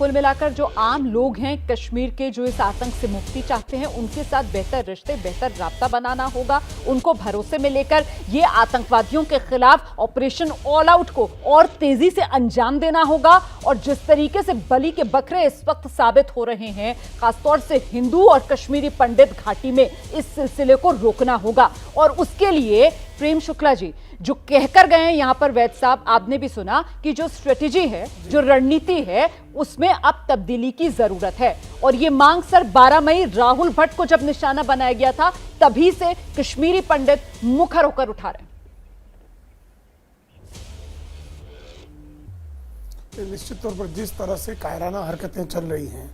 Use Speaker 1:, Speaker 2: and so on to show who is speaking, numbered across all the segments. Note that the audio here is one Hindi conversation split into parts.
Speaker 1: कुल मिलाकर जो आम लोग हैं कश्मीर के, जो इस आतंक से मुक्ति चाहते हैं, उनके साथ बेहतर रिश्ते, बेहतर राब्ता बनाना होगा। उनको भरोसे में लेकर ये आतंकवादियों के खिलाफ ऑपरेशन ऑल आउट को और तेजी से अंजाम देना होगा। और जिस तरीके से बलि के बकरे इस वक्त साबित हो रहे हैं, खासतौर से हिंदू और कश्मीरी पंडित घाटी में, इस सिलसिले को रोकना होगा। और उसके लिए प्रेम शुक्ला जी जो कहकर गए हैं यहां पर, वैद साहब आपने भी सुना कि जो स्ट्रेटेजी है, जो रणनीति है, उसमें अब तब्दीली की जरूरत है। और ये मांग सर 12 मई राहुल भट्ट को जब निशाना बनाया गया था, तभी से कश्मीरी पंडित मुखर होकर उठा रहे हैं।
Speaker 2: निश्चित तौर पर जिस तरह से कायराना हरकतें चल रही हैं,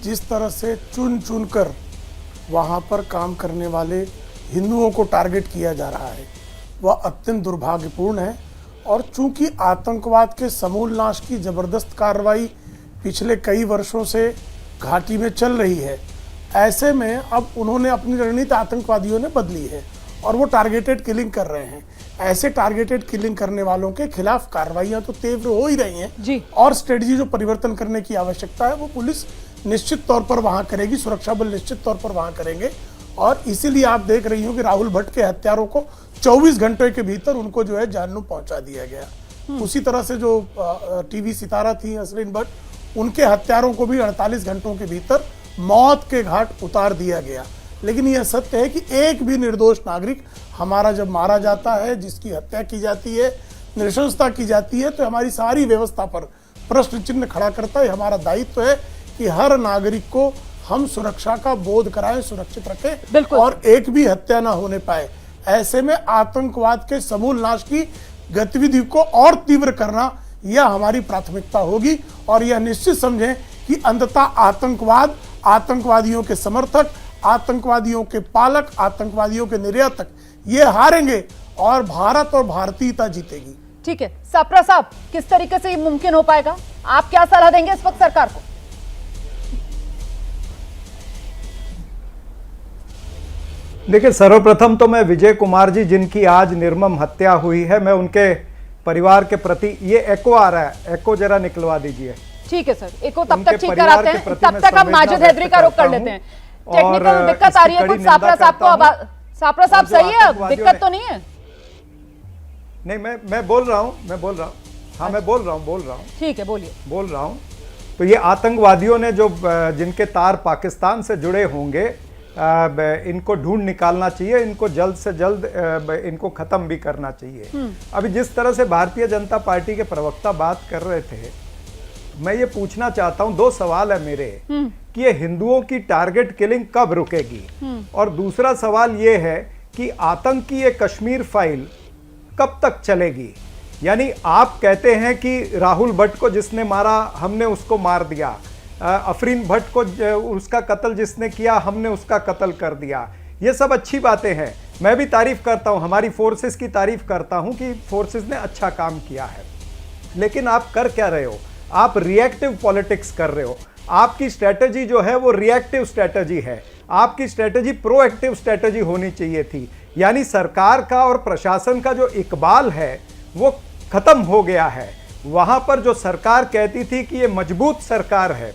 Speaker 2: जिस तरह से चुन चुन कर वहां पर काम करने वाले हिंदुओं को टारगेट किया जा रहा है, वह अत्यंत दुर्भाग्यपूर्ण है। और चूंकि आतंकवाद के समूल नाश की जबरदस्त कार्रवाई पिछले कई वर्षों से घाटी में चल रही है, ऐसे में अब उन्होंने अपनी रणनीति आतंकवादियों ने बदली है और वो टारगेटेड किलिंग कर रहे हैं। ऐसे टारगेटेड किलिंग करने वालों के खिलाफ कार्रवाइयां तो तीव्र हो ही रही हैं
Speaker 1: जी।
Speaker 2: और स्ट्रेटजी जो परिवर्तन करने की आवश्यकता है वो पुलिस निश्चित तौर पर वहां करेगी, सुरक्षा बल निश्चित तौर पर वहां करेंगे। और इसीलिए आप देख रही हो कि राहुल भट्ट के हत्यारों को 24 घंटे के भीतर उनको जो है जानू पहुंचा दिया गया। उसी तरह से जो टीवी सितारा थी असरीन भट्ट, उनके हत्यारों को भी 48 घंटों के भीतर मौत के घाट उतार दिया गया। लेकिन यह सत्य है कि एक भी निर्दोष नागरिक हमारा जब मारा जाता है, जिसकी हत्या की जाती है, नृशंसता की जाती है, तो हमारी सारी व्यवस्था पर प्रश्न चिन्ह खड़ा करता है। हमारा दायित्व है कि हर नागरिक को हम सुरक्षा का बोध कराएं, सुरक्षित रखें और एक भी हत्या ना होने पाए। ऐसे में आतंकवाद के समूल नाश की गतिविधि को और तीव्र करना यह हमारी प्राथमिकता होगी। और यह निश्चित समझें कि अंततः आतंकवाद, आतंकवादियों के समर्थक, आतंकवादियों के पालक, आतंकवादियों के निर्यातक ये हारेंगे और भारत और भारतीयता जीतेगी।
Speaker 1: ठीक है सापरा साहब, किस तरीके से ये मुमकिन हो पाएगा? आप क्या सलाह देंगे इस वक्त सरकार को?
Speaker 3: देखिए, सर्वप्रथम तो मैं विजय कुमार जी, जिनकी आज निर्मम हत्या हुई है, मैं उनके परिवार के प्रति, ये एको आ रहा है, एको जरा निकलवा दीजिए।
Speaker 1: ठीक है सर, एको तब तक ठीक कराते हैं, तब तक हम माजिद हैदरी का रुख कर लेते हैं। टेक्निकल दिक्कत आ रही है कुछ सापरा साहब को। सापरा साहब सही है, अब दिक्कत तो नहीं है?
Speaker 3: नहीं, मैं बोल रहा हूँ, हाँ मैं बोल रहा हूँ। ठीक है, बोल रहा हूँ। तो ये आतंकवादियों ने जो जिनके तार पाकिस्तान से जुड़े होंगे, इनको ढूंढ निकालना चाहिए, इनको जल्द से जल्द इनको खत्म भी करना चाहिए। अभी जिस तरह से भारतीय जनता पार्टी के प्रवक्ता बात कर रहे थे, मैं ये पूछना चाहता हूं, दो सवाल है मेरे कि ये हिंदुओं की टारगेट किलिंग कब रुकेगी, और दूसरा सवाल ये है कि आतंक की ये कश्मीर फाइल कब तक चलेगी। यानी आप कहते हैं कि राहुल भट्ट को जिसने मारा हमने उसको मार दिया, अफरीन भट्ट को उसका कत्ल जिसने किया हमने उसका कत्ल कर दिया, ये सब अच्छी बातें हैं, मैं भी तारीफ करता हूं, हमारी फोर्सेस की तारीफ करता हूं कि फोर्सेस ने अच्छा काम किया है। लेकिन आप कर क्या रहे हो? आप रिएक्टिव पॉलिटिक्स कर रहे हो। आपकी स्ट्रेटजी जो है वो रिएक्टिव स्ट्रेटजी है, आपकी स्ट्रेटजी प्रोएक्टिव स्ट्रेटजी होनी चाहिए थी। यानी सरकार का और प्रशासन का जो इकबाल है वो खत्म हो गया है। वहां पर जो सरकार कहती थी कि ये मजबूत सरकार है,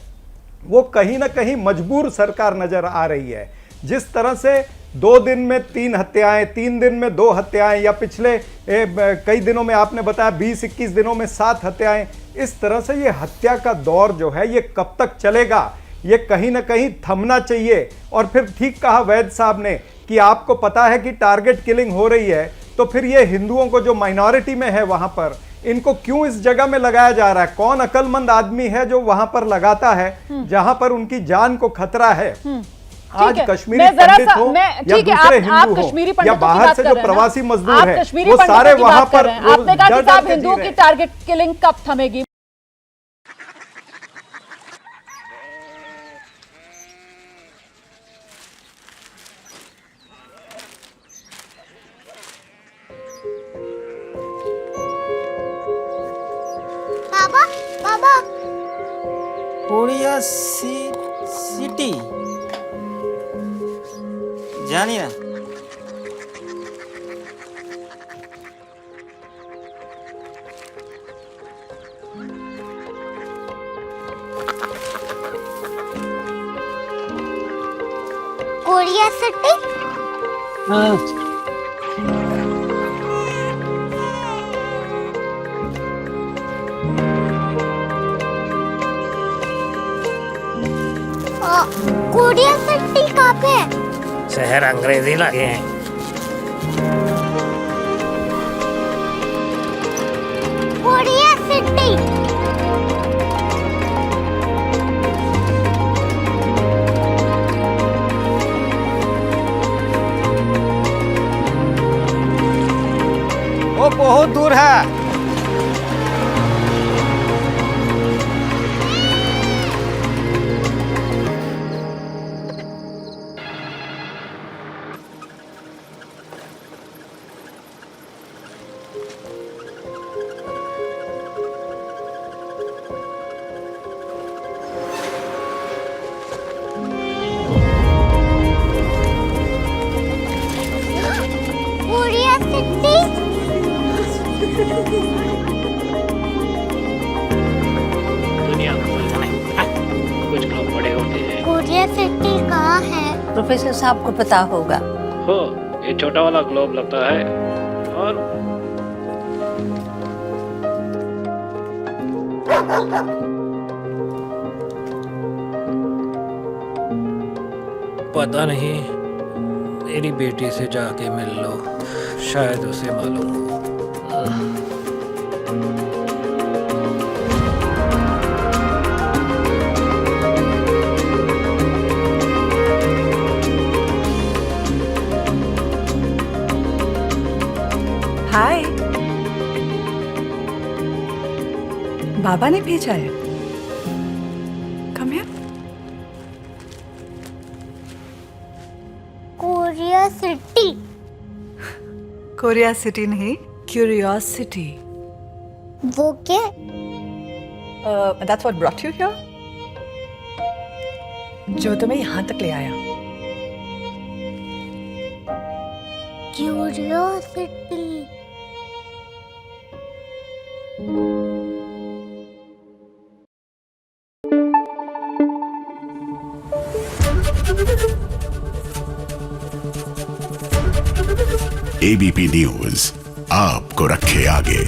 Speaker 3: वो कहीं ना कहीं मजबूर सरकार नजर आ रही है। जिस तरह से 2 दिन में 3 हत्याएं, 3 दिन में 2 हत्याएं, या पिछले कई दिनों में आपने बताया 20-21 दिनों में 7 हत्याएं, इस तरह से ये हत्या का दौर जो है ये कब तक चलेगा, ये कहीं ना कहीं थमना चाहिए। और फिर ठीक कहा वैद साहब ने कि आपको पता है कि टारगेट किलिंग हो रही है, तो फिर ये हिंदुओं को जो माइनॉरिटी में है वहां पर, इनको क्यों इस जगह में लगाया जा रहा है? कौन अक्लमंद आदमी है जो वहां पर लगाता है जहां पर उनकी जान को खतरा है? आज कश्मीरी पंडित हो या दूसरे हिंदू हो या बाहर से जो प्रवासी मजदूर है, वो सारे वहां पर।
Speaker 1: आपने कहा कि साहब हिंदुओं की टारगेट किलिंग कब थमेगी?
Speaker 4: कोरिया सिटी जानी ना?
Speaker 5: Korea city. कोरिया सिटी कहाँ पे है?
Speaker 6: शहर अंग्रेजी लगे हैं।
Speaker 5: Korea city.
Speaker 4: वो बहुत दूर है।
Speaker 5: Korea city.
Speaker 6: दुनिया को बोलना नहीं, कुछ लोग बड़े होते हैं।
Speaker 5: कोरिया सिटी कहाँ है?
Speaker 7: प्रोफेसर साहब को पता होगा।
Speaker 6: हो, ये छोटा वाला ग्लोब लगता है और पता नहीं, मेरी बेटी से जाके मिल लो, शायद उसे मालूम हो।
Speaker 7: हाय, बाबा ने भेजा है। Come here.
Speaker 5: Korea city.
Speaker 7: Korea city नहीं, क्यूरियोसिटी।
Speaker 5: वो क्या?
Speaker 7: That's what brought you here? जो तुम्हें यहाँ तक ले आया।
Speaker 5: क्यूरियोसिटी।
Speaker 8: एबीपी न्यूज आपको रखे आगे।